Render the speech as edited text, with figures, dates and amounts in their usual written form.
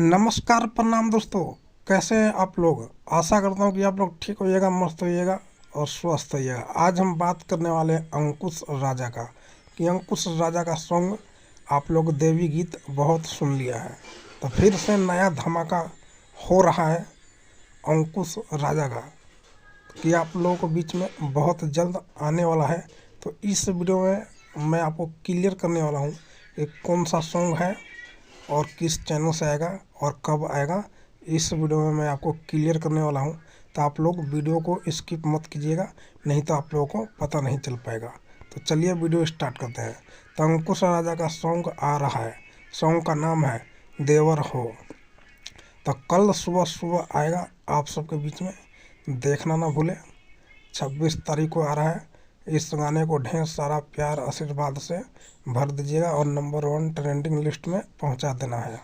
नमस्कार, प्रणाम दोस्तों। कैसे हैं आप लोग? आशा करता हूँ कि आप लोग ठीक होइएगा, मस्त होइएगा और स्वस्थ होइएगा। आज हम बात करने वाले हैं अंकुश राजा का, कि अंकुश राजा का सॉन्ग आप लोग देवी गीत बहुत सुन लिया है, तो फिर से नया धमाका हो रहा है अंकुश राजा का, कि आप लोगों को बीच में बहुत जल्द आने वाला है। तो इस वीडियो में मैं आपको क्लियर करने वाला हूँ कि कौन सा सॉन्ग है और किस चैनल से आएगा और कब आएगा। इस वीडियो में मैं आपको क्लियर करने वाला हूं, तो आप लोग वीडियो को स्किप मत कीजिएगा, नहीं तो आप लोगों को पता नहीं चल पाएगा। तो चलिए वीडियो स्टार्ट करते हैं। तो अंकुश राजा का सॉन्ग आ रहा है, सॉन्ग का नाम है देवर हो। तो कल सुबह सुबह आएगा आप सबके बीच में, देखना ना भूलें। 26 तारीख को आ रहा है। इस गाने को ढेर सारा प्यार आशीर्वाद से भर दीजिएगा और नंबर 1 ट्रेंडिंग लिस्ट में पहुंचा देना है।